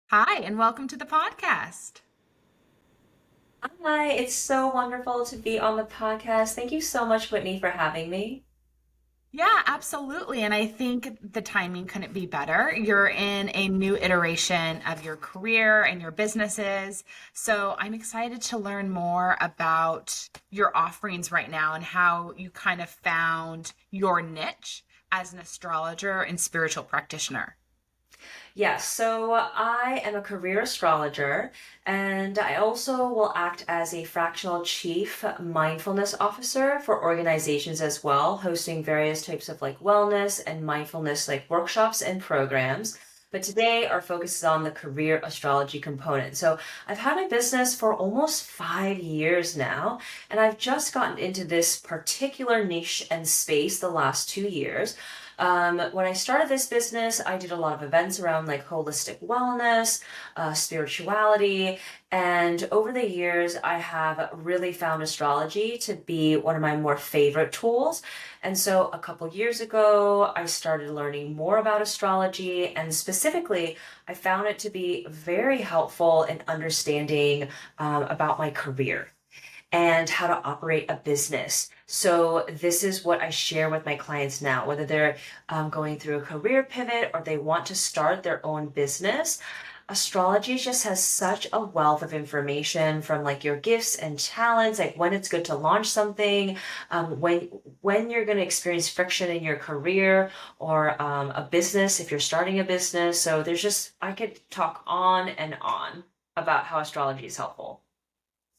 Hi, and welcome to the podcast. Hi, it's so wonderful to be on the podcast. Thank you so much, Whitney, for having me. Yeah, absolutely. And I think the timing couldn't be better. You're in a new iteration of your career and your businesses. So I'm excited to learn more about your offerings right now and how you kind of found your niche as an astrologer and spiritual practitioner. Yes, so I am a career astrologer, and I also will act as a fractional chief mindfulness officer for organizations as well, hosting various types of wellness and mindfulness workshops and programs. But today our focus is on the career astrology component. So I've had my business for almost 5 years now, and I've just gotten into this particular niche and space the last 2 years. When I started this business, I did a lot of events around holistic wellness, spirituality, and over the years, I have really found astrology to be one of my more favorite tools. And so a couple years ago, I started learning more about astrology, and specifically, I found it to be very helpful in understanding about my career and how to operate a business. So this is what I share with my clients now, whether they're going through a career pivot or they want to start their own business. Astrology just has such a wealth of information from your gifts and talents, like when it's good to launch something, when you're going to experience friction in your career or a business if you're starting a business. So there's just I could talk on and on about how astrology is helpful.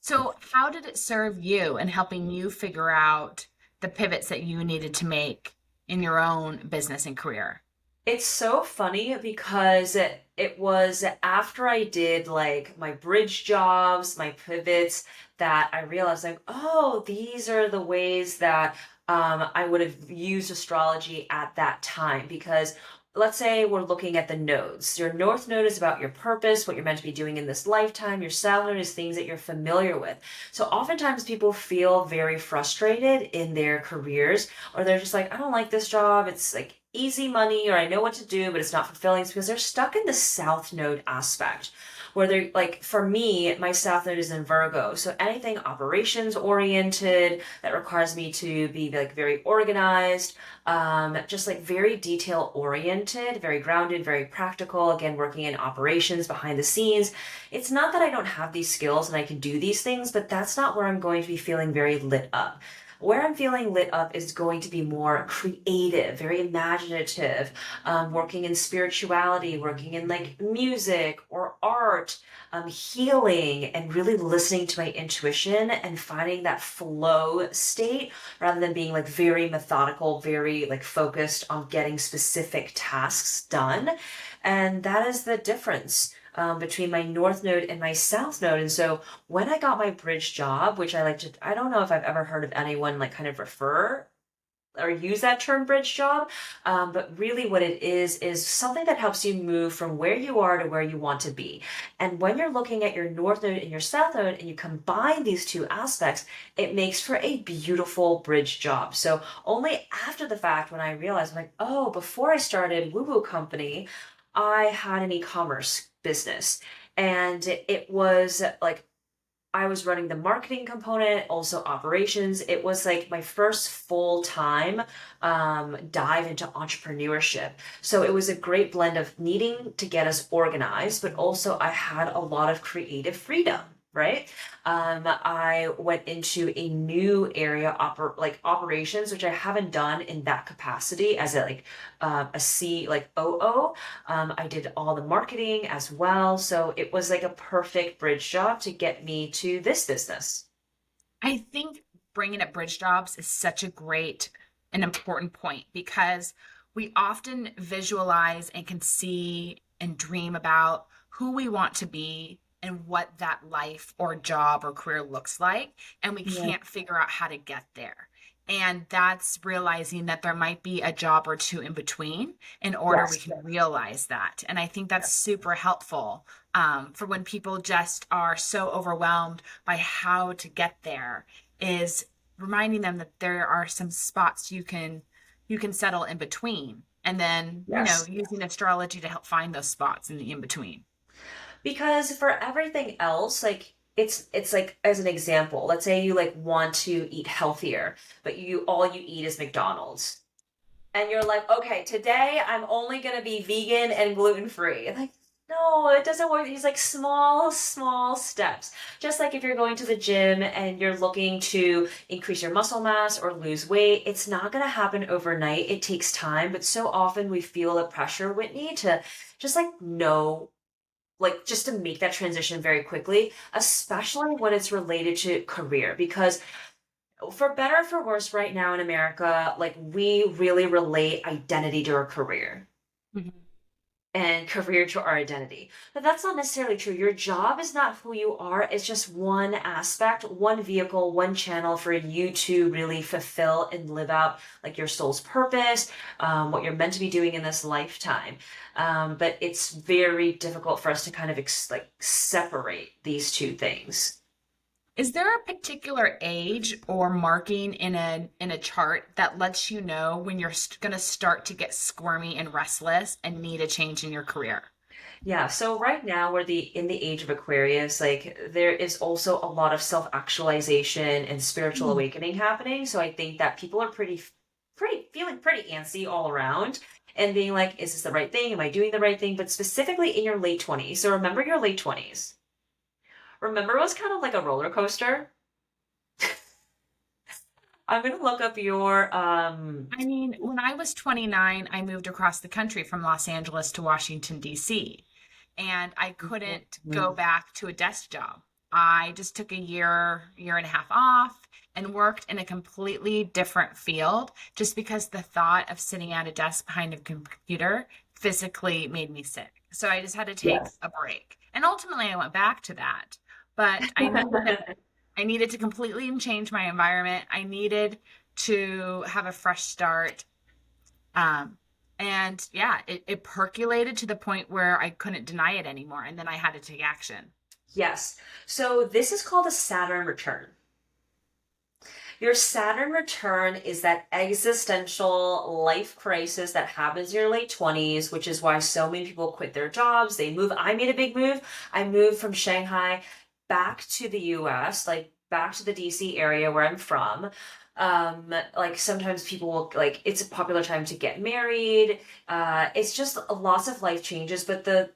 So, how did it serve you in helping you figure out the pivots that you needed to make in your own business and career? It's so funny because it was after I did my bridge jobs, my pivots, that I realized oh, these are the ways that I would have used astrology at that time. Because let's say we're looking at the nodes. Your north node is about your purpose, what you're meant to be doing in this lifetime. Your south node is things that you're familiar with. So oftentimes people feel very frustrated in their careers, or they're just like, I don't like this job. It's easy money, or I know what to do, but it's not fulfilling. It's because they're stuck in the south node aspect. Where they're for me, my south node is in Virgo. So anything operations oriented that requires me to be very organized, just very detail oriented, very grounded, very practical. Again, working in operations behind the scenes. It's not that I don't have these skills and I can do these things, but that's not where I'm going to be feeling very lit up. Where I'm feeling lit up is going to be more creative, very imaginative, working in spirituality, working in music or art, healing, and really listening to my intuition and finding that flow state rather than being very methodical, very focused on getting specific tasks done. And that is the difference. Between my north node and my south node. And so when I got my bridge job, which I don't know if I've ever heard of anyone kind of refer or use that term bridge job. But really what it is something that helps you move from where you are to where you want to be. And when you're looking at your north node and your south node and you combine these two aspects, it makes for a beautiful bridge job. So only after the fact, when I realized, oh, before I started Woo Woo Company, I had an e-commerce business. And it was I was running the marketing component, also operations. It was my first full time dive into entrepreneurship. So it was a great blend of needing to get us organized, but also I had a lot of creative freedom. Right. I went into a new area, operations, which I haven't done in that capacity as a COO. I did all the marketing as well. So it was a perfect bridge job to get me to this business. I think bringing up bridge jobs is such a great and important point because we often visualize and can see and dream about who we want to be and what that life or job or career looks like, and we Yeah. can't figure out how to get there. And that's realizing that there might be a job or two in between in order we Yes. can realize that. And I think that's super helpful for when people just are so overwhelmed by how to get there, is reminding them that there are some spots you can settle in between, and then Yes. using astrology to help find those spots in the in between. Because for everything else, like it's like as an example, let's say you like want to eat healthier, but you all you eat is McDonald's. And you're like, okay, today I'm only gonna be vegan and gluten free. Like, no, it doesn't work. These like small, small steps. Just like if you're going to the gym and you're looking to increase your muscle mass or lose weight, it's not gonna happen overnight. It takes time, but so often we feel the pressure, Whitney, to just like know, like just to make that transition very quickly, especially when it's related to career, because for better or for worse, right now in America, like we really relate identity to our career Mhm. and career to our identity. But that's not necessarily true. Your job is not who you are, it's just one aspect, one vehicle, one channel for you to really fulfill and live out like your soul's purpose, what you're meant to be doing in this lifetime. But it's very difficult for us to kind of like separate these two things. Is there a particular age or marking in a chart that lets you know when you're going to start to get squirmy and restless and need a change in your career? Yeah, so right now we're the in the age of Aquarius, like there is also a lot of self-actualization and spiritual Mm. awakening happening. So I think that people are pretty feeling pretty antsy all around and being like, is this the right thing? Am I doing the right thing? But specifically in your late 20s. So remember your late 20s. Remember it was kind of like a roller coaster. I'm gonna look up your I mean, when I was 29, I moved across the country from Los Angeles to Washington, D.C., and I couldn't go back to a desk job. I just took a year and a half off and worked in a completely different field just because the thought of sitting at a desk behind a computer physically made me sick. So I just had to take Yes. a break. And ultimately, I went back to that. But I needed to completely change my environment. I needed to have a fresh start. Um, and yeah, it percolated to the point where I couldn't deny it anymore. And then I had to take action. Yes. So this is called a Saturn return. Your Saturn return is that existential life crisis that happens in your late 20s, which is why so many people quit their jobs. They move. I made a big move. I moved from Shanghai back to the US, like back to the DC area where I'm from. Like sometimes people will like it's a popular time to get married. It's just lots of life changes, but the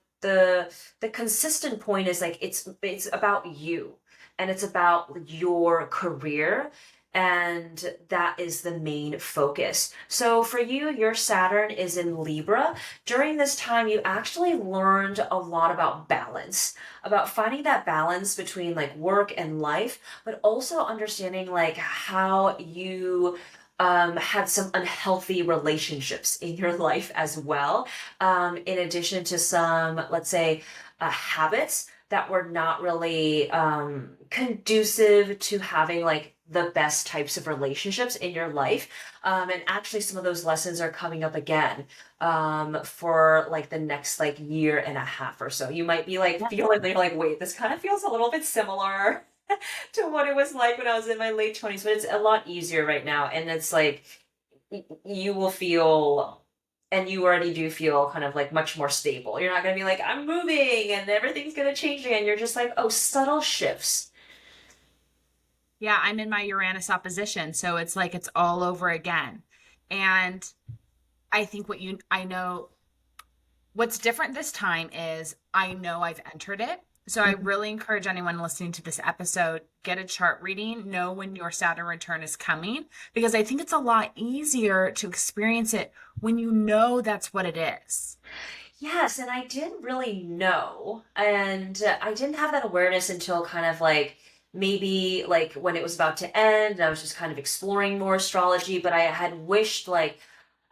consistent point is like it's about you and it's about your career and that is the main focus. So for you, your Saturn is in Libra. During this time, you actually learned a lot about balance, about finding that balance between like work and life, but also understanding like how you had some unhealthy relationships in your life as well, in addition to some, let's say, habits that were not really conducive to having like the best types of relationships in your life. And actually, some of those lessons are coming up again for like the next like year and a half or so. You might be like Yeah. feeling, you're like, wait, this kind of feels a little bit similar to what it was like when I was in my late 20s, but it's a lot easier right now. And it's like, you will feel and you already do feel kind of like much more stable. You're not going to be like, I'm moving and everything's going to change again. You're just like, oh, subtle shifts. Yeah, I'm in my Uranus opposition. So it's like it's all over again. And I know what's different this time is I know I've entered it. So I really encourage anyone listening to this episode, get a chart reading, know when your Saturn return is coming, because I think it's a lot easier to experience it when you know that's what it is. Yes, and I didn't really know. And I didn't have that awareness until kind of like maybe like when it was about to end. I was just kind of exploring more astrology, but I had wished like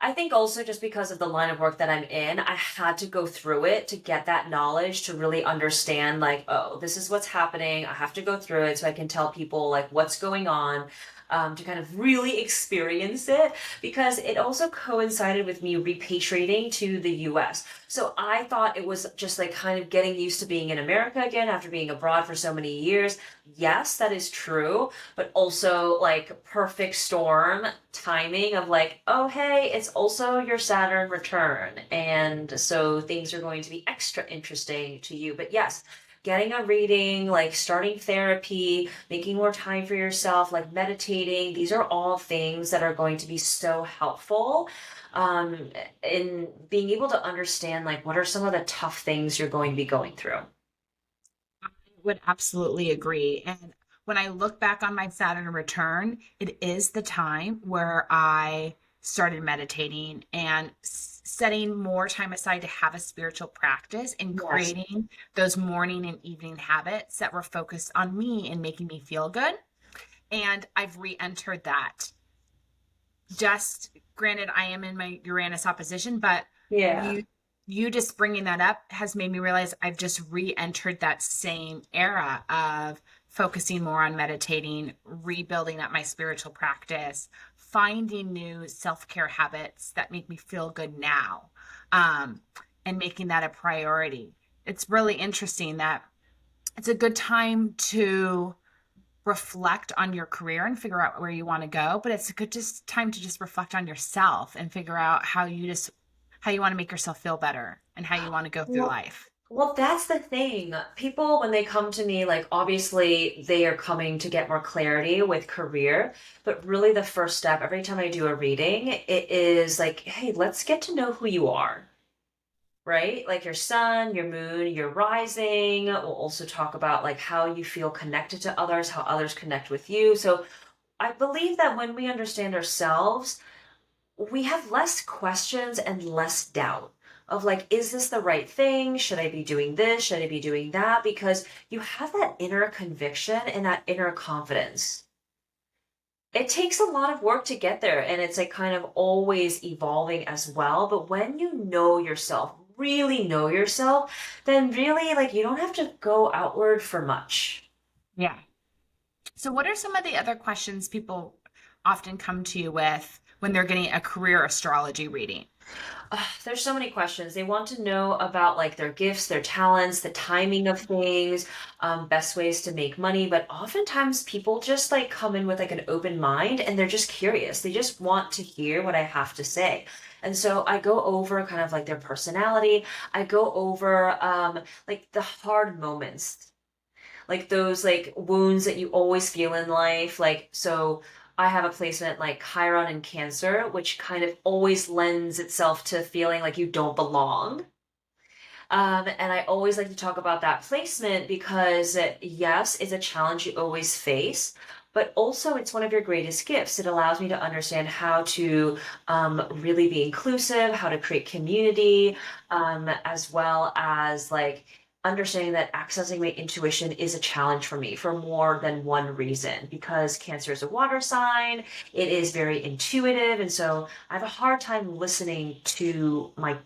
I think also just because of the line of work that I'm in, I had to go through it to get that knowledge to really understand like, oh, this is what's happening. I have to go through it so I can tell people like what's going on. to kind of really experience it, because it also coincided with me repatriating to the US. So I thought it was just like kind of getting used to being in America again after being abroad for so many years. Yes, that is true, but also like perfect storm timing of like, oh, hey, it's also your Saturn return. And so things are going to be extra interesting to you. But yes, getting a reading, like starting therapy, making more time for yourself, like meditating, these are all things that are going to be so helpful um, in being able to understand like what are some of the tough things you're going to be going through. Would absolutely agree. And when I look back on my Saturn return, it is the time where I started meditating and setting more time aside to have a spiritual practice and Yes. creating those morning and evening habits that were focused on me and making me feel good. And I've re-entered that. Just granted, I am in my Uranus opposition, but Yeah. you you just bringing that up has made me realize I've just re-entered that same era of focusing more on meditating, rebuilding up my spiritual practice, finding new self-care habits that make me feel good now, um, and making that a priority. It's really interesting that it's a good time to reflect on your career and figure out where you want to go, but it's a good just time to just reflect on yourself and figure out how you want to make yourself feel better and how you want to go through Well, life. well, that's the thing. People, when they come to me, like obviously they are coming to get more clarity with career, but really the first step every time I do a reading, it is like, hey, let's get to know who you are, right? Like your sun, your moon, your rising. We'll also talk about like how you feel connected to others, how others connect with you. So I believe that when we understand ourselves, we have less questions and less doubt of like, is this the right thing? Should I be doing this? Should I be doing that? Because you have that inner conviction and that inner confidence. It takes a lot of work to get there, and it's like kind of always evolving as well. But when you know yourself, really know yourself, then really like you don't have to go outward for much. Yeah. So what are some of the other questions people often come to you with when they're getting a career astrology reading? There's so many questions. They want to know about like their gifts, their talents, the timing of things, best ways to make money. But oftentimes people just like come in with like an open mind and they're just curious. They just want to hear what I have to say. And so I go over kind of like their personality. I go over like the hard moments, like those like wounds that you always feel in life. Like, so I have a placement like Chiron and Cancer, which kind of always lends itself to feeling like you don't belong. And I always like to talk about that placement because, yes, it's a challenge you always face, but also it's one of your greatest gifts. It allows me to understand how to really be inclusive, how to create community, as well as like understanding that accessing my intuition is a challenge for me for more than one reason. Because Cancer is a water sign, it is very intuitive, and so I have a hard time listening to my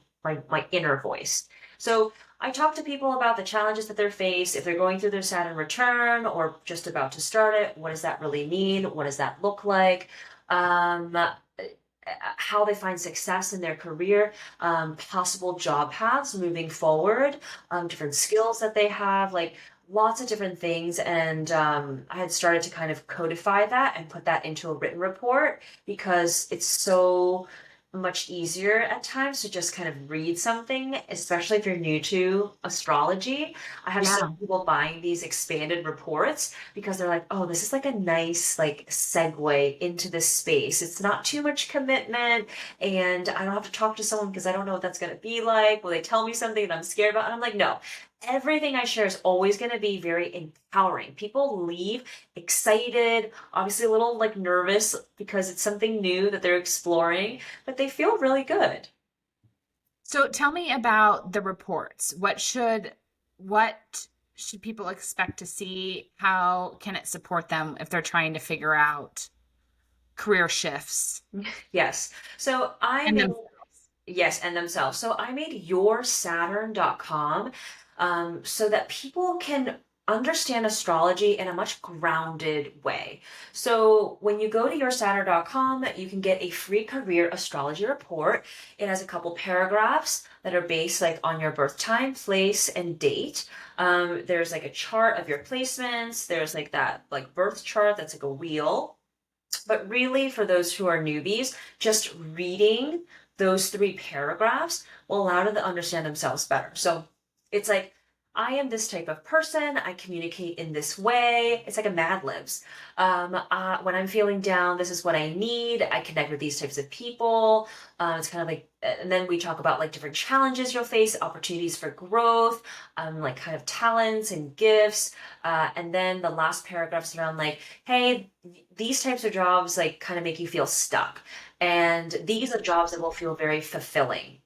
inner voice. So I talk to people about the challenges that they face if they're going through their Saturn return or just about to start it. What does that really mean? What does that look like? How they find success in their career, possible job paths moving forward, different skills that they have, like lots of different things. And I had started to kind of codify that and put that into a written report because it's so much easier at times to just kind of read something, especially if you're new to astrology. I have some Yeah. people buying these expanded reports because they're like, oh, this is like a nice like segue into this space. It's not too much commitment, and I don't have to talk to someone because I don't know what that's going to be like. Will they tell me something that I'm scared about? And I'm like, no. Everything I share is always going to be very empowering. People leave excited, obviously a little like nervous because it's something new that they're exploring, but they feel really good. So tell me about the reports. What should people expect to see? How can it support them if they're trying to figure out career shifts Yes. So I and made, themselves? yes, and themselves. So I made yoursaturn.com so that people can understand astrology in a much grounded way. So when you go to yoursaturn.com, you can get a free career astrology report. It has a couple paragraphs that are based like on your birth time, place, and date. There's like a chart of your placements. There's like that like birth chart that's like a wheel. But really, for those who are newbies, just reading those three paragraphs will allow them to understand themselves better. So it's like, I am this type of person. I communicate in this way. It's like a Mad Libs. When I'm feeling down, this is what I need. I connect with these types of people. It's kind of like, and then we talk about like different challenges you'll face, opportunities for growth, like kind of talents and gifts. And then the last paragraphs around like, hey, these types of jobs like kind of make you feel stuck. And these are jobs that will feel very fulfilling.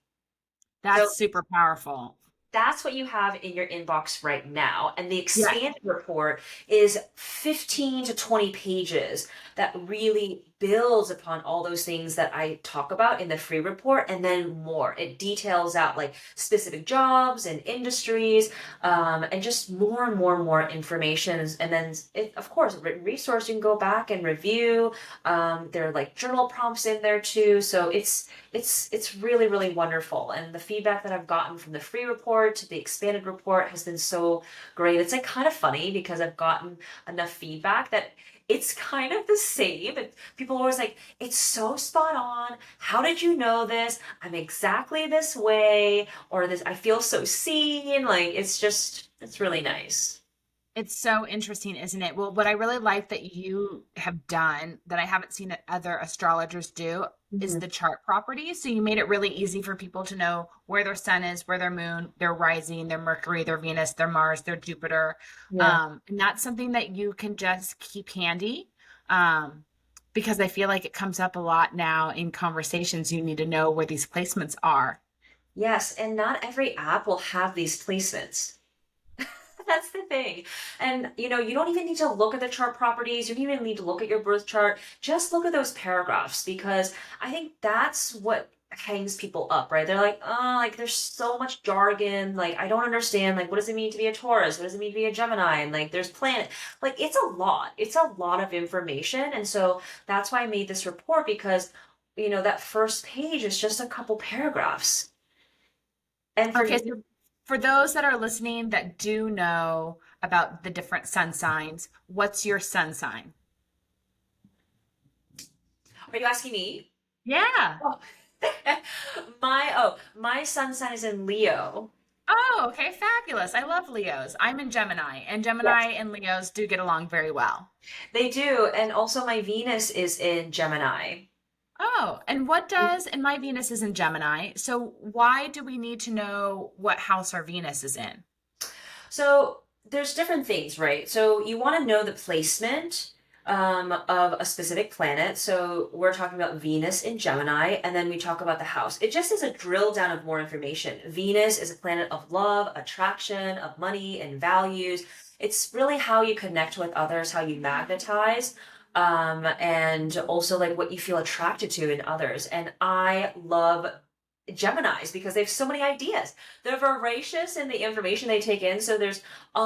So That's super powerful. that's what you have in your inbox right now. And the Yeah. expanded report is 15 to 20 pages that really builds upon all those things that I talk about in the free report and then more. It details out like specific jobs and industries, and just more and more and more information. And then it, of course, a written resource you can go back and review. There are like journal prompts in there too. So it's really, really wonderful. And the feedback that I've gotten from the free report to the expanded report has been so great. It's like kind of funny because I've gotten enough feedback that it's kind of the same. And people are always like, it's so spot on. How did you know this? I'm exactly this way, or this, I feel so seen. Like it's just, it's really nice. It's so interesting, isn't it? Well, what I really like that you have done that I haven't seen that other astrologers do is Mhm. the chart properties. So you made it really easy for people to know where their sun is, where their moon, their rising, their Mercury, their Venus, their Mars, their Jupiter. Yeah. And that's something that you can just keep handy. Because I feel like it comes up a lot now in conversations. You need to know where these placements are. Yes, and not every app will have these placements. That's the thing. And you don't even need to look at the chart properties. You don't even need to look at your birth chart. Just look at those paragraphs because I think that's what hangs people up, right? They're like, oh, like there's so much jargon. Like, I don't understand. Like, what does it mean to be a Taurus? What does it mean to be a Gemini? And like, there's planet. Like, it's a lot. It's a lot of information. And so that's why I made this report because, that first page is just a couple paragraphs. And for Okay, me, so for those that are listening that do know about the different sun signs, what's your sun sign? are you asking me? Yeah. Oh. My sun sign is in Leo. Oh, okay, fabulous. I love Leos. I'm in Gemini, and Yes. Gemini and Leos do get along very well. They do, and also my Venus is in Gemini. Oh, and what does, and my Venus is in Gemini, so why do we need to know what house our Venus is in? So there's different things, right? So you want to know the placement of a specific planet. So we're talking about Venus in Gemini, and then we talk about the house. It just is a drill down of more information. Venus is a planet of love, attraction, of money, and values. It's really how you connect with others, how you magnetize, and also like what you feel attracted to in others. And I love Geminis because they have so many ideas. They're voracious in the information they take in. So there's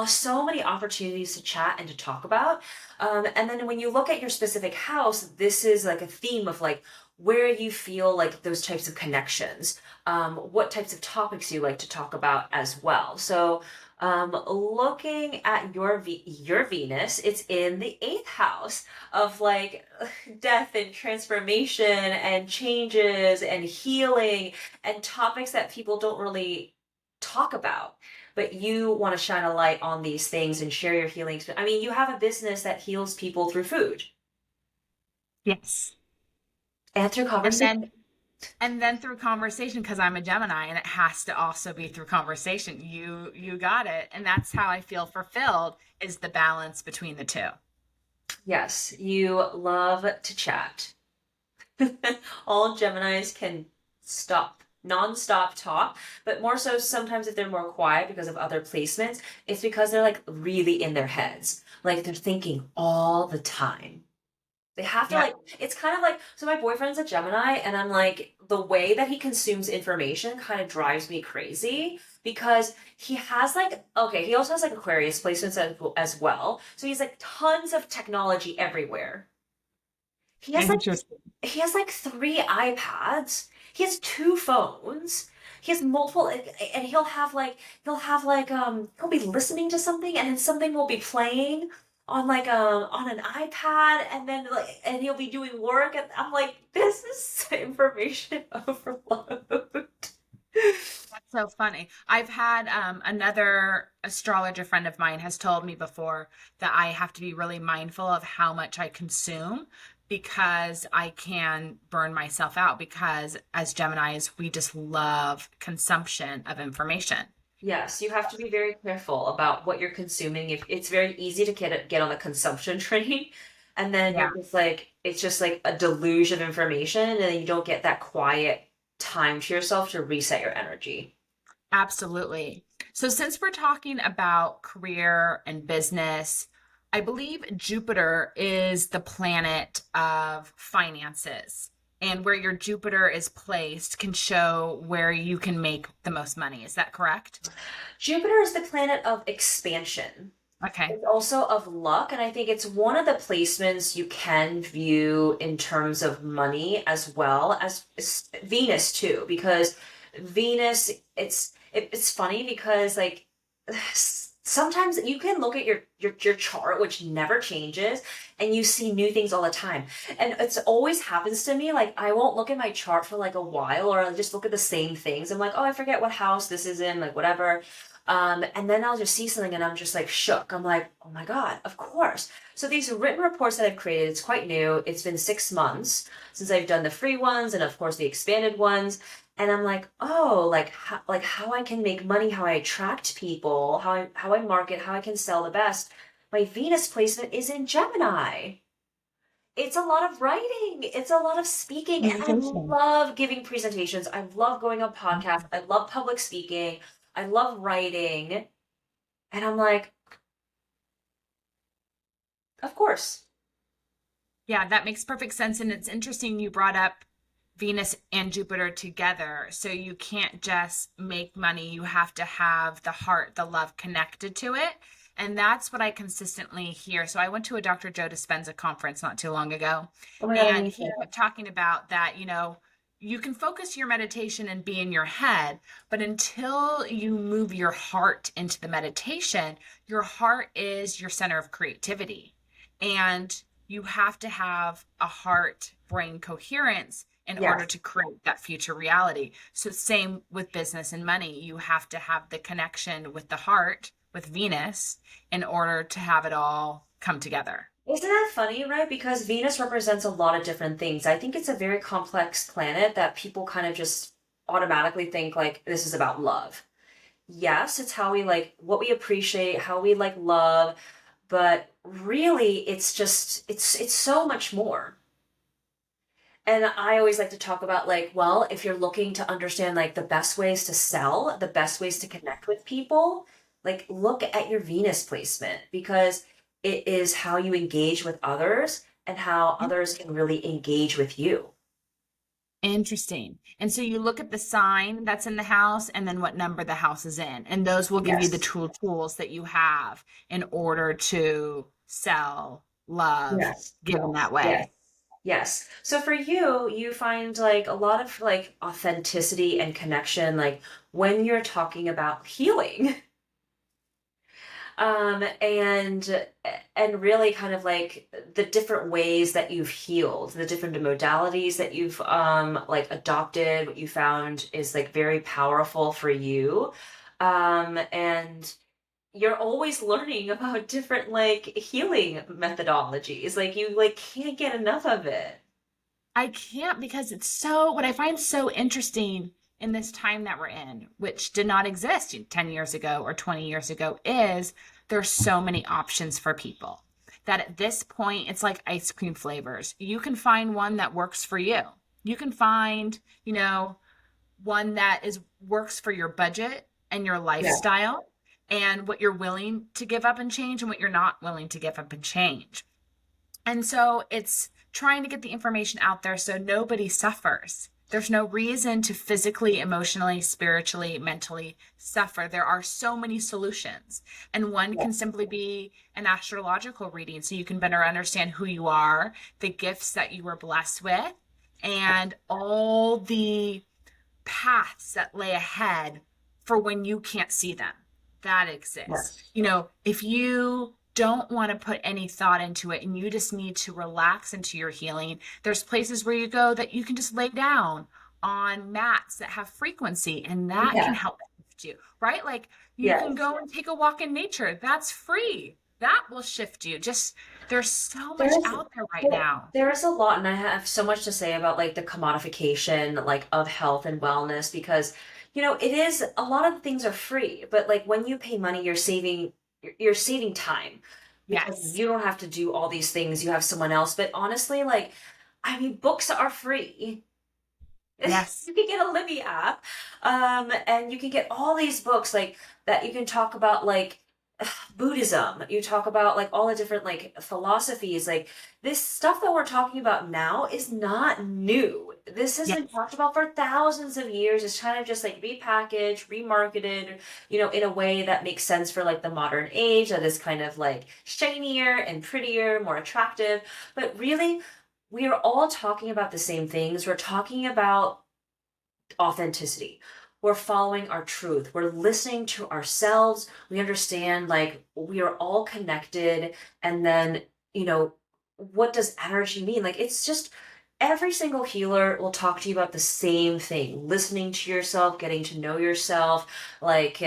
so many opportunities to chat and to talk about. And then when you look at your specific house, this is like a theme of like where you feel like those types of connections, what types of topics you like to talk about as well. So looking at your Venus, it's in the eighth house of like death and transformation and changes and healing and topics that people don't really talk about. But you want to shine a light on these things and share your healings. I mean, you have a business that heals people through food Yes. and through And conversation. then through conversation, because I'm a Gemini and it has to also be through conversation. You got it. And that's how I feel fulfilled is the balance between the two. Yes, you love to chat. All Geminis can non-stop talk, but more so sometimes if they're more quiet because of other placements, it's because they're like really in their heads. Like they're thinking all the time. They have to Yeah. like, it's kind of like, so my boyfriend's a Gemini, and I'm like, the way that he consumes information kind of drives me crazy because he has like, okay, he also has like Aquarius placements as well. So he's like tons of technology everywhere. He has like Interesting. he has like 3 iPads. He has 2 phones. He has multiple, and he'll be listening to something, and then something will be playing on like on an iPad, and then like and he'll be doing work, and I'm like, this is information overload. That's so funny. I've had another astrologer friend of mine has told me before that I have to be really mindful of how much I consume because I can burn myself out because as Geminis, we just love consumption of information. Yes, you have to be very careful about what you're consuming. If it's very easy to get on the consumption train, and then Yeah. you're just like it's just like a deluge of information, and then you don't get that quiet time to yourself to reset your energy. Absolutely. So, since we're talking about career and business, I believe Jupiter is the planet of finances. And where your Jupiter is placed can show where you can make the most money. Is that correct? Jupiter is the planet of expansion. Okay. It's also of luck, and I think it's one of the placements you can view in terms of money as well as Venus too, because Venus, it's funny because like sometimes you can look at your chart, which never changes, and you see new things all the time. And it's always happens to me, like I won't look at my chart for like a while, or I'll just look at the same things. I'm like, oh, I forget what house this is in, like whatever. And then I'll just see something and I'm just like shook. I'm like, oh my God, of course. So these written reports that I've created, it's quite new. It's been 6 months since I've done the free ones and of course the expanded ones. And I'm like, oh, like how I can make money, how I attract people, how I market, how I can sell the best. My Venus placement is in Gemini. It's a lot of writing. It's a lot of speaking. And I Communication. love giving presentations. I love going on podcasts. I love public speaking. I love writing. And I'm like, of course. Yeah, that makes perfect sense. And it's interesting you brought up Venus and Jupiter together. So you can't just make money, you have to have the heart, the love connected to it. And that's what I consistently hear. So I went to a Dr. Joe Dispenza conference not too long ago, Oh my God, and he amazing. kept talking about that, you can focus your meditation and be in your head, but until you move your heart into the meditation, your heart is your center of creativity. And you have to have a heart brain coherence in order Yes. to create that future reality. So, same with business and money. You have to have the connection with the heart, with Venus, in order to have it all come together. Isn't that funny, right? Because Venus represents a lot of different things. I think it's a very complex planet that people kind of just automatically think like this is about love. Yes, it's how we like what we appreciate, how we like love, but really it's so much more. And I always like to talk about like, well, if you're looking to understand like the best ways to sell, the best ways to connect with people, like look at your Venus placement because it is how you engage with others and how others can really engage with you. Interesting. And so you look at the sign that's in the house and then what number the house is in. And those will give you the Yes. tools that you have in order to sell, love, Yes. give in that Yes. way. Yes. So for you, you find like a lot of like authenticity and connection, like when you're talking about healing. And really kind of like the different ways that you've healed, the different modalities that you've like adopted, what you found is like very powerful for you. And you're always learning about different like healing methodologies. Like you like can't get enough of it. I can't because it's so, what I find so interesting in this time that we're in, which did not exist 10 years ago or 20 years ago, is there's so many options for people that at this point, it's like ice cream flavors. You can find one that works for you. You can find, one that is works for your budget and your Yeah. lifestyle and what you're willing to give up and change and what you're not willing to give up and change. And so it's trying to get the information out there so nobody suffers. There's no reason to physically, emotionally, spiritually, mentally suffer. There are so many solutions. And one can Yes. simply be an astrological reading so you can better understand who you are, the gifts that you were blessed with, and all the paths that lay ahead for when you can't see them that exists. Yes. If you don't want to put any thought into it and you just need to relax into your healing, there's places where you go that you can just lay down on mats that have frequency and that can Yeah. help shift you, right? Like you can Yes. go and take a walk in nature. That's free. That will shift you. Just there's so much There's out there right now. there is a lot, and I have so much to say about like the commodification like of health and wellness because it is a lot of the things are free, but like when you pay money, you're saving time because Yes. you don't have to do all these things. You have someone else. But honestly, like I mean, books are free. Yes. You can get a Libby app, and you can get all these books like that. You can talk about like Buddhism. You talk about like all the different like philosophies. Like this stuff that we're talking about now is not new. This has been Yes. talked about for thousands of years. It's kind of just like repackaged, remarketed, in a way that makes sense for like the modern age that is kind of like shinier and prettier, more attractive. But really, we are all talking about the same things. We're talking about authenticity. We're following our truth. We're listening to ourselves. We understand like we are all connected. And then, what does energy mean? Like it's just every single healer will talk to you about the same thing, listening to yourself, getting to know yourself, like,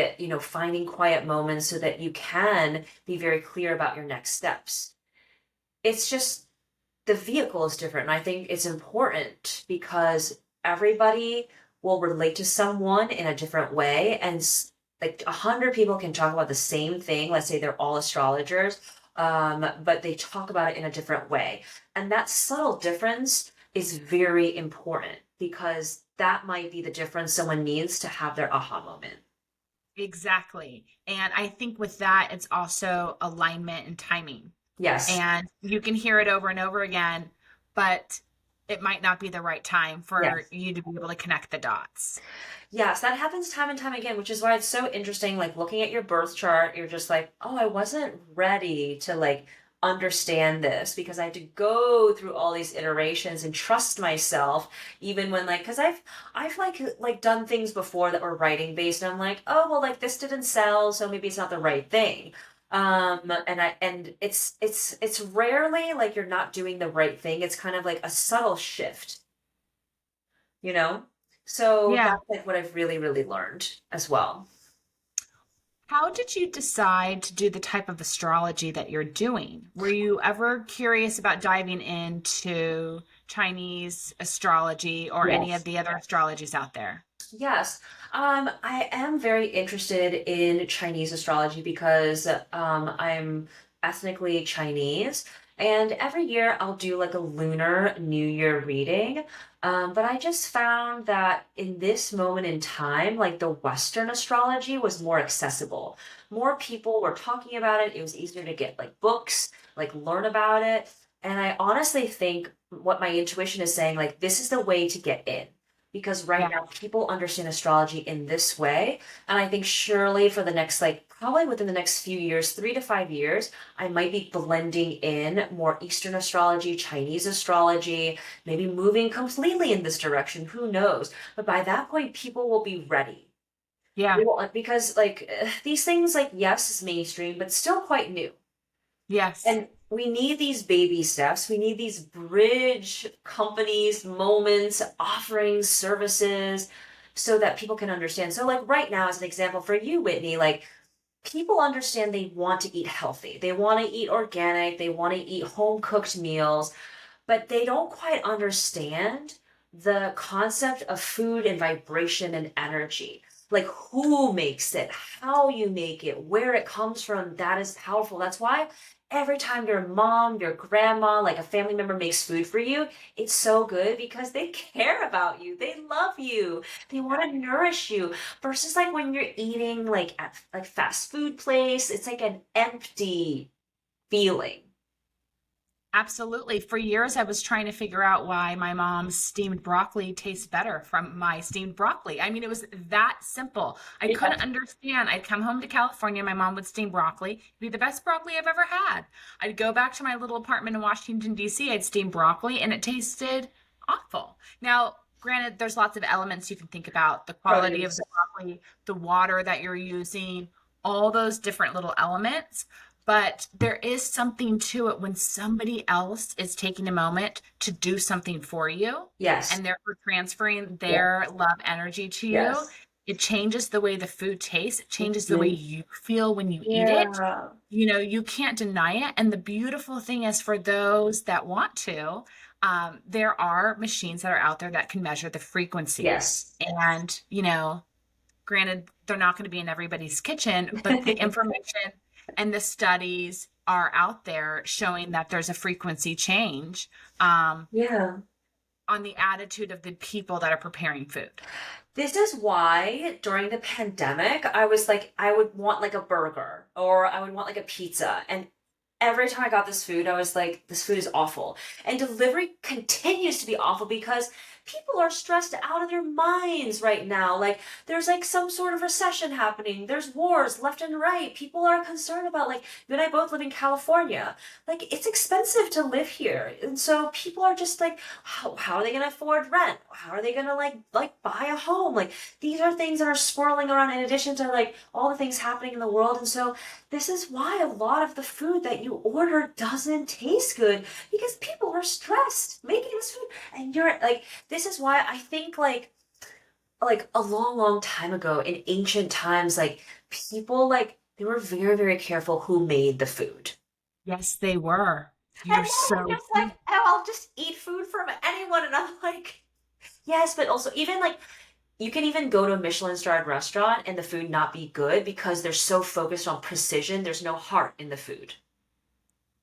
finding quiet moments so that you can be very clear about your next steps. It's just the vehicle is different. And I think it's important because everybody will relate to someone in a different way. And like 100 people can talk about the same thing. Let's say they're all astrologers, but they talk about it in a different way. And that subtle difference is very important because that might be the difference someone needs to have their aha moment. Exactly. And I think with that, it's also alignment and timing. Yes. And you can hear it over and over again, but it might not be the right time for Yes. you to be able to connect the dots. Yes, that happens time and time again, which is why it's so interesting. Like looking at your birth chart, you're just like, oh, I wasn't ready to like understand this because I had to go through all these iterations and trust myself, even when like, because I've like done things before that were writing based, and I'm like, oh well, like this didn't sell, so maybe it's not the right thing. And it's rarely like you're not doing the right thing. It's kind of like a subtle shift you know? So Yeah. that's like what I've really, really learned as well. How did you decide to do the type of astrology that you're doing? Were you ever curious about diving into Chinese astrology or any of Yes. the other astrologies out there? Yes. I am very interested in Chinese astrology because I'm ethnically Chinese, and every year I'll do like a lunar New Year reading. But I just found that in this moment in time, like the Western astrology was more accessible. More people were talking about it. It was easier to get like books, like learn about it. And I honestly think what my intuition is saying, like, this is the way to get in because right Yeah. now people understand astrology in this way. And I think surely for the next, like, probably within the next few years, 3 to 5 years, I might be blending in more Eastern astrology, Chinese astrology, maybe moving completely in this direction. Who knows? But by that point, people will be ready. Yeah. Because, like, these things, like, yes, it's mainstream, but still quite new. Yes. And we need these baby steps. We need these bridge companies, moments, offerings, services, so that people can understand. So, like right now, as an example for you, Whitney, like people understand they want to eat healthy. They want to eat organic. They want to eat home cooked meals, but they don't quite understand the concept of food and vibration and energy. Like who makes it, how you make it, where it comes from, that is powerful. That's why every time your mom, your grandma, like a family member makes food for you, it's so good because they care about you. They love you. They want to nourish you. Versus like when you're eating like at like fast food place, it's like an empty feeling. Absolutely. For years, I was trying to figure out why my mom's steamed broccoli tastes better from my steamed broccoli. I mean, it was that simple. I Yeah. couldn't understand. I'd come home to California, my mom would steam broccoli. It'd be the best broccoli I've ever had. I'd go back to my little apartment in Washington, D.C., I'd steam broccoli, and it tasted awful. Now, granted, there's lots of elements you can think about, the quality of Produce. the broccoli, the water that you're using, all those different little elements. But there is something to it when somebody else is taking a moment to do something for you Yes. and therefore transferring Yeah. their love energy to you. Yes. It changes the way the food tastes, it changes the way Mhm. you feel when you eat it. Yeah. You can't deny it. And the beautiful thing is, for those that want to, there are machines that are out there that can measure the frequencies. Yes. And, granted, they're not going to be in everybody's kitchen, but the information and the studies are out there showing that there's a frequency change Yeah. on the attitude of the people that are preparing food. This is why during the pandemic, I was like, I would want like a burger or I would want like a pizza. And every time I got this food, I was like, this food is awful. And delivery continues to be awful because people are stressed out of their minds right now. Like, there's like some sort of recession happening. There's wars left and right. People are concerned about, like, you and I both live in California. Like, it's expensive to live here. And so people are just like, how are they going to afford rent? How are they going to like buy a home? Like, these are things that are swirling around in addition to like all the things happening in the world. And so this is why a lot of the food that you order doesn't taste good because people are stressed making this food. And you're like, this is why I think like a long time ago in ancient times, like people like they were very, very careful who made the food. Yes, they were. And You're now we're so just like, oh, I'll just eat food from anyone. And I'm like, yes, but also even like you can even go to a Michelin starred restaurant and the food not be good because they're so focused on precision. There's no heart in the food.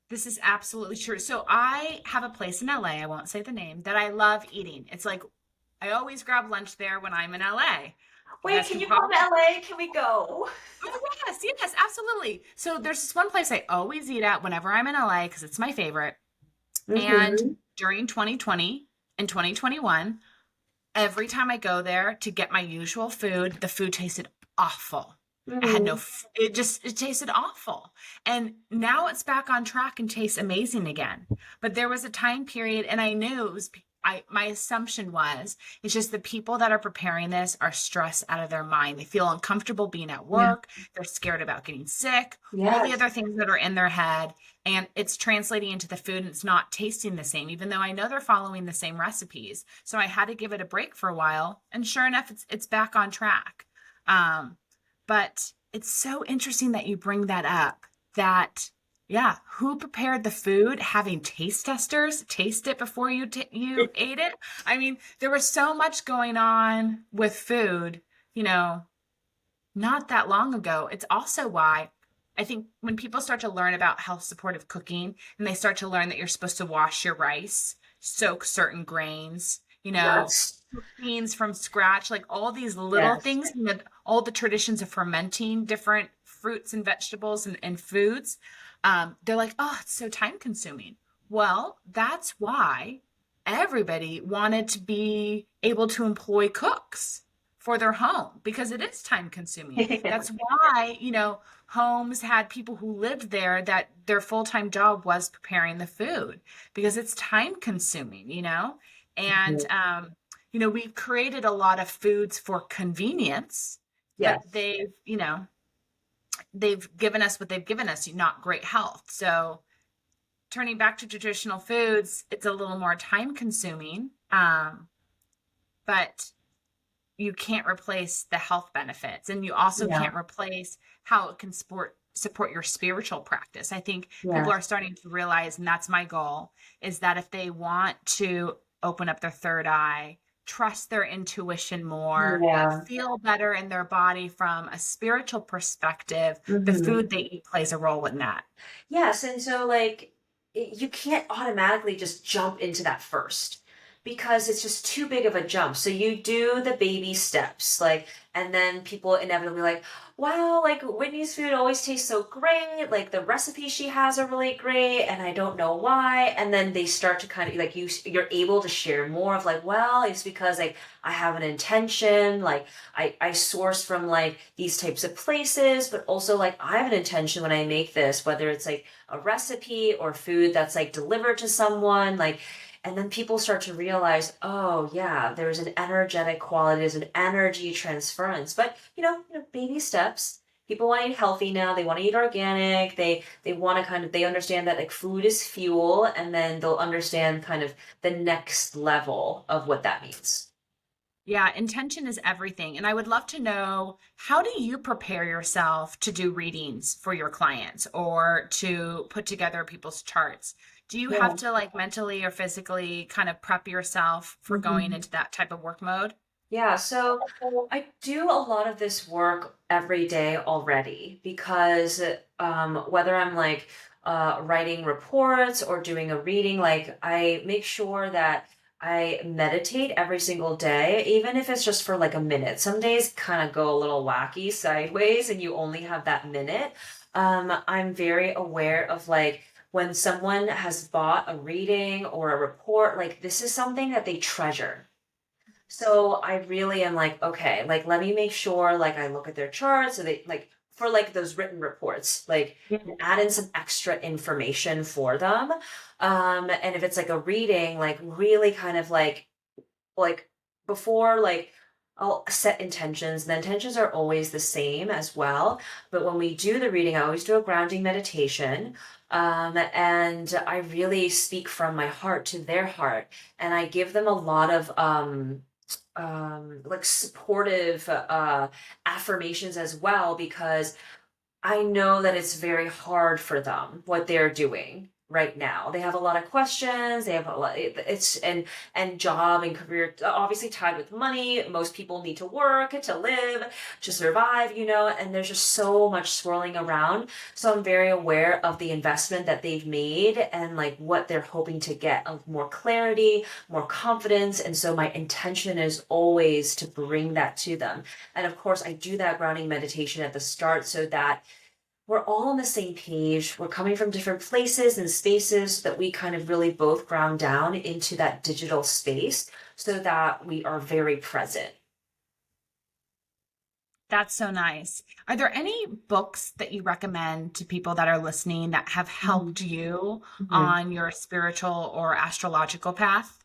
This is absolutely true. So I have a place in LA, I won't say the name, that I love eating. It's like I always grab lunch there when I'm in LA. Wait, As can you you come probably to LA? Can we go? Oh, yes, yes, absolutely. So there's this one place I always eat at whenever I'm in LA because it's my favorite. And Mm-hmm. during 2020 and 2021, every time I go there to get my usual food, the food tasted awful. I had no, Mm-hmm. it tasted awful. And now it's back on track and tastes amazing again. But there was a time period, and I knew it was, my assumption was, it's just the people that are preparing this are stressed out of their mind. They feel uncomfortable being at Yeah. work. They're scared about getting sick, all the Yes. other things that are in their head. And it's translating into the food and it's not tasting the same, even though I know they're following the same recipes. So I had to give it a break for a while. And sure enough, it's back on track. Um, but it's so interesting that you bring that up, that, yeah, who prepared the food, having taste testers taste it before you ate it. I mean, there was so much going on with food, you know, not that long ago. It's also why I think when people start to learn about health supportive cooking and they start to learn that you're supposed to wash your rice, soak certain grains, Yes. cook beans from scratch, like all these little Yes. things, all the traditions of fermenting different fruits and vegetables and foods, they're like, oh, it's so time consuming. Well, that's why everybody wanted to be able to employ cooks for their home because it is time consuming. That's why, homes had people who lived there that their full-time job was preparing the food because it's time consuming. And, we've created a lot of foods for convenience, but Yes. they've given us what they've given us, not great health. So turning back to traditional foods, it's a little more time consuming. But you can't replace the health benefits, and you also Yeah. can't replace how it can support your spiritual practice. I think people Yes. are starting to realize, and that's my goal, is that if they want to open up their third eye, trust their intuition more, Yeah. feel better in their body from a spiritual perspective, the Mm-hmm. food they eat plays a role in that. Yes, and so like you can't automatically just jump into that first. because it's just too big of a jump. So you do the baby steps, like, and then people inevitably like, wow, like Whitney's food always tastes so great. Like the recipes she has are really great, and I don't know why. And then they start to kind of like you're able to share more of like, well, it's because like I have an intention, like I source from like these types of places, but also like I have an intention when I make this, whether it's like a recipe or food that's like delivered to someone, like, and then people start to realize, oh yeah, there's an energetic quality, there's an energy transference. But baby steps. People want to eat healthy now. They want to eat organic. They want to kind of they understand that like food is fuel, and then they'll understand kind of the next level of what that means. Yeah, intention is everything. And I would love to know, how do you prepare yourself to do readings for your clients or to put together people's charts? Do you have Yeah. to like mentally or physically kind of prep yourself for going into that type of work mode? Yeah, so I do a lot of this work every day already because whether I'm like writing reports or doing a reading, like I make sure that I meditate every single day, even if it's just for like a minute. Some days kind of go a little wacky sideways and you only have that minute. I'm very aware of like when someone has bought a reading or a report, like this is something that they treasure. So I really am like, okay, like let me make sure like I look at their charts so they like for like those written reports, like add in some extra information for them. And if it's like a reading, like really kind of like before like I'll set intentions. The intentions are always the same as well. But when we do the reading, I always do a grounding meditation. And I really speak from my heart to their heart. And I give them a lot of like supportive affirmations as well because I know that it's very hard for them what they're doing right now. They have a lot of questions. They have a lot. It's and job and career obviously tied with money. Most people need to work to live, to survive, and there's just so much swirling around. So I'm very aware of the investment that they've made and like what they're hoping to get of more clarity, more confidence. And so my intention is always to bring that to them. And of course, I do that grounding meditation at the start so that we're all on the same page. We're coming from different places and spaces so that we kind of really both ground down into that digital space so that we are very present. That's so nice. Are there any books that you recommend to people that are listening that have helped you Mhm. on your spiritual or astrological path?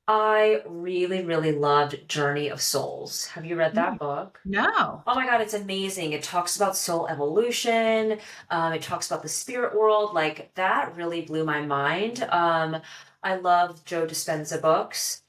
I really, really loved Journey of Souls. Have you read that Mm, book? no. Oh my God, it's amazing. It talks about soul evolution. It talks about the spirit world. Like that really blew my mind. I love Joe Dispenza books.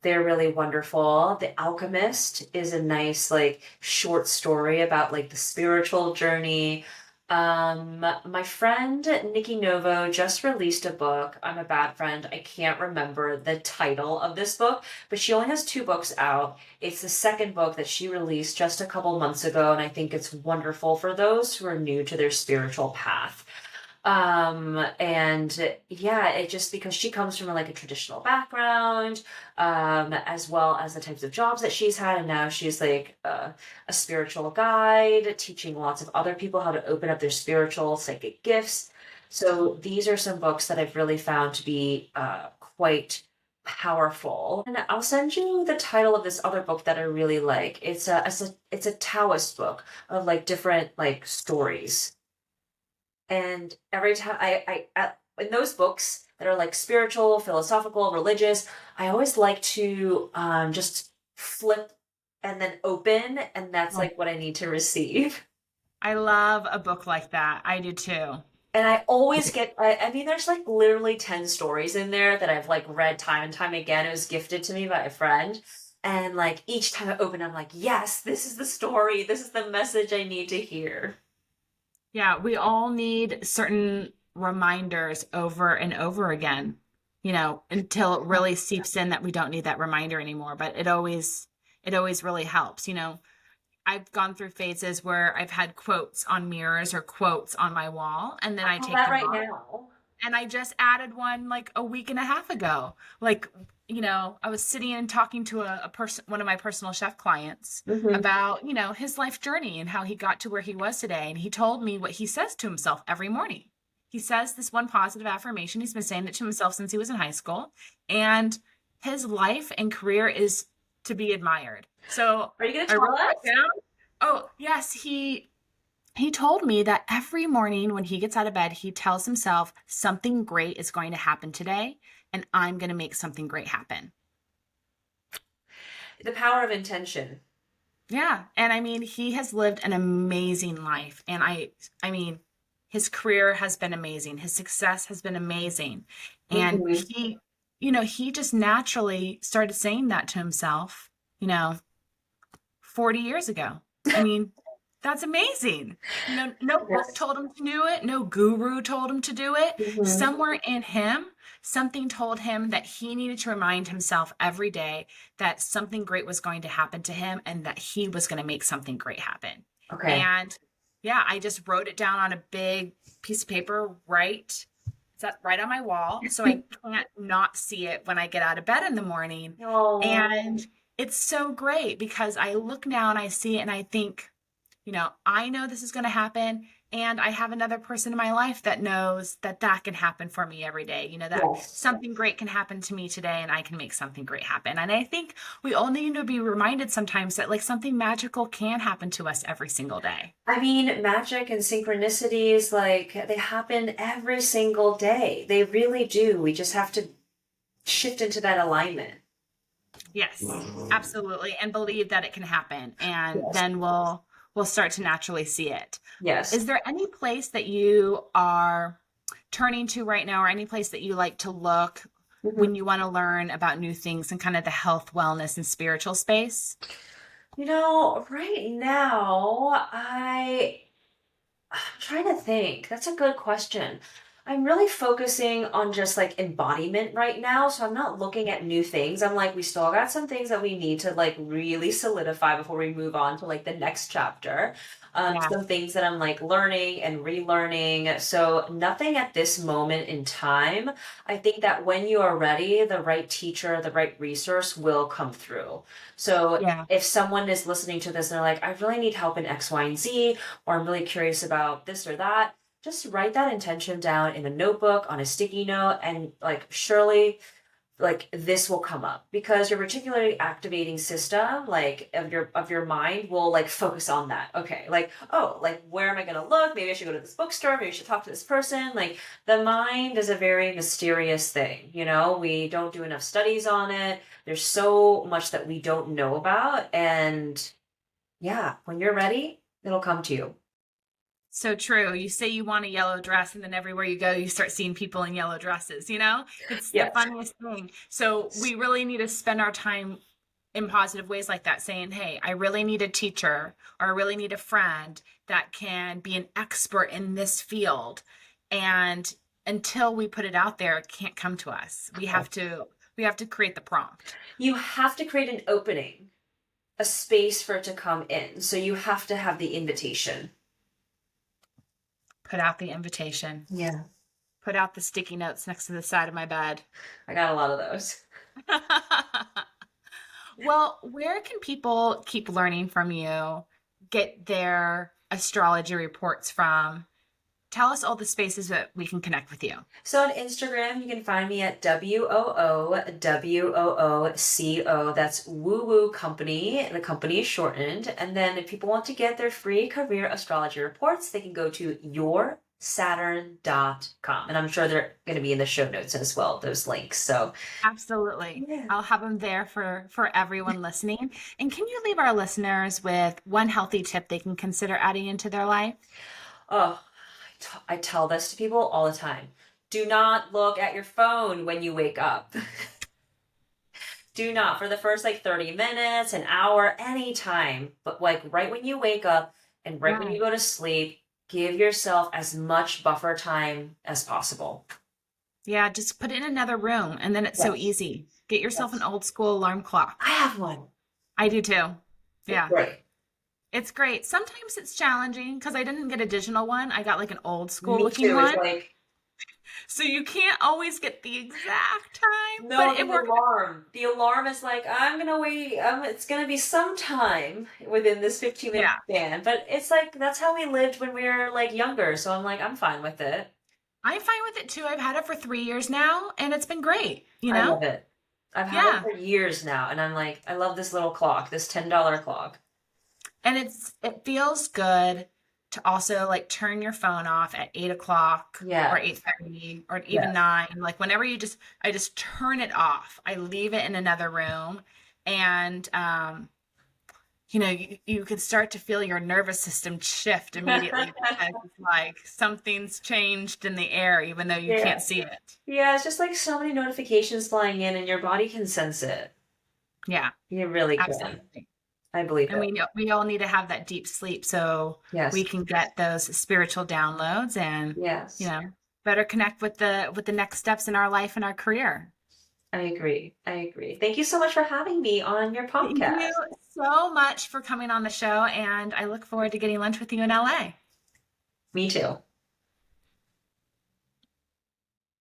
They're really wonderful. The Alchemist is a nice, like, short story about like the spiritual journey. My friend Nikki Novo just released a book. I'm a bad friend. I can't remember the title of this book, but she only has two books out. It's the second book that she released just a couple months ago, and I think it's wonderful for those who are new to their spiritual path. And yeah, it just because she comes from like a traditional background, as well as the types of jobs that she's had, and now she's like a spiritual guide, teaching lots of other people how to open up their spiritual psychic gifts. So these are some books that I've really found to be quite powerful. And I'll send you the title of this other book that I really like. It's a Taoist book of like different like stories. And every time in those books that are like spiritual, philosophical, religious, I always like to just flip and then open, and that's Oh, like what I need to receive. I love a book like that. I do too. And I always get, I mean, there's like literally 10 stories in there that I've like read time and time again. It was gifted to me by a friend. And like each time I open, I'm like, yes, this is the story. This is the message I need to hear. Yeah, we all need certain reminders over and over again, until it really seeps in that we don't need that reminder anymore. But it always really helps. I've gone through phases where I've had quotes on mirrors or quotes on my wall, and then I I have take that them right off. now. And I just added one like a week and a half ago. Like, I was sitting and talking to a person, one of my personal chef clients Hmm. about, his life journey and how he got to where he was today. And he told me what he says to himself every morning. He says this one positive affirmation. He's been saying it to himself since he was in high school. And his life and career is to be admired. So Are you gonna I tell wrote that us? down. Oh, yes, he told me that every morning when he gets out of bed, he tells himself something great is going to happen today, and I'm going to make something great happen. The power of intention. Yeah, and I mean, he has lived an amazing life, and I mean, his career has been amazing. His success has been amazing. And Hmm. he just naturally started saying that to himself, you know, 40 years ago. I mean, that's amazing. No book Yes. told him to do it, no guru told him to do it. Hmm. Somewhere in him, something told him that he needed to remind himself every day that something great was going to happen to him and that he was going to make something great happen. Okay. And yeah, I just wrote it down on a big piece of paper, right? It's right on my wall, so I can't not see it when I get out of bed in the morning. Oh. And it's so great because I look now and I see it and I think, I know this is going to happen. And I have another person in my life that knows that that can happen for me every day. That Yes. something great can happen to me today and I can make something great happen. And I think we all need to be reminded sometimes that like something magical can happen to us every single day. I mean, magic and synchronicities, like, they happen every single day. They really do. We just have to shift into that alignment. Yes, absolutely. And believe that it can happen. And Yes. then we'll start to naturally see it. Yes. Is there any place that you are turning to right now, or any place that you like to look Mhm. when you want to learn about new things in kind of the health, wellness, and spiritual space? Right now, I'm trying to think. That's a good question. I'm really focusing on just like embodiment right now. So I'm not looking at new things. I'm like, we still got some things that we need to like really solidify before we move on to like the next chapter. Yeah, Some things that I'm like learning and relearning. So nothing at this moment in time. I think that when you are ready, the right teacher, the right resource will come through. So yeah. if someone is listening to this and they're like, I really need help in X, Y, and Z, or I'm really curious about this or that, just write that intention down in a notebook on a sticky note, and like surely like this will come up because your reticularly activating system like of your mind will like focus on that. Okay, like, oh, like where am I going to look? Maybe I should go to this bookstore, maybe I should talk to this person. Like the mind is a very mysterious thing, we don't do enough studies on it. There's so much that we don't know about, and yeah, when you're ready, it'll come to you. So true. You say you want a yellow dress, and then everywhere you go, you start seeing people in yellow dresses. It's the Yes. funniest thing. So we really need to spend our time in positive ways like that, saying, hey, I really need a teacher or I really need a friend that can be an expert in this field. And until we put it out there, it can't come to us. We have to create the prompt. You have to create an opening, a space for it to come in. So you have to have the invitation. Put out the invitation. Yeah. Put out the sticky notes next to the side of my bed. I got a lot of those. Well, where can people keep learning from you, get their astrology reports from? Tell us all the spaces that we can connect with you. So on Instagram, you can find me at WOOWOOCO. That's Woo Woo Company. The company is shortened. And then if people want to get their free career astrology reports, they can go to yoursaturn.com. And I'm sure they're going to be in the show notes as well, those links. So, Absolutely. yeah. I'll have them there for everyone listening. And can you leave our listeners with one healthy tip they can consider adding into their life? Oh, I tell this to people all the time. Do not look at your phone when you wake up. Do not for the first like 30 minutes, an hour, anytime. But like right when you wake up and right when you Right. go to sleep, give yourself as much buffer time as possible. Yeah, just put it in another room and then it's so Yes. easy. Get yourself an Yes. old school alarm I clock. have one. I do too. It's Yeah. great. It's great. Sometimes it's challenging because I didn't get a digital one. I got like an old school Me looking too. It's one. like, So you can't always get the exact time, No, but the it worked. alarm. The alarm is like, I'm gonna wait. It's gonna be some time within this 15-minute Yeah. span. But it's like that's how we lived when we were like younger. So I'm like, I'm fine with it. I'm fine with it too. I've had it for 3 years now, and it's been great, you I know? love it. I've had it Yeah. for years now, and I'm like, I love this little clock, this $10 clock. And it feels good to also like turn your phone off at 8 o'clock or Yeah, 8:30 or even yes. 9. Like whenever I just turn it off. I leave it in another room, and you can start to feel your nervous system shift immediately because it's like something's changed in the air, even though you Yeah. can't see it. Yeah, it's just like so many notifications flying in, and your body can sense it. Yeah, You really can. absolutely. I believe And it. we all need to have that deep sleep so we Yes. can get those spiritual downloads and, you Yes. know, better connect with the next steps in our life and our career. I agree. I agree. Thank you so much for having me on your Thank you podcast. so much for coming on the show, and I look forward to getting lunch with you in LA. Me too.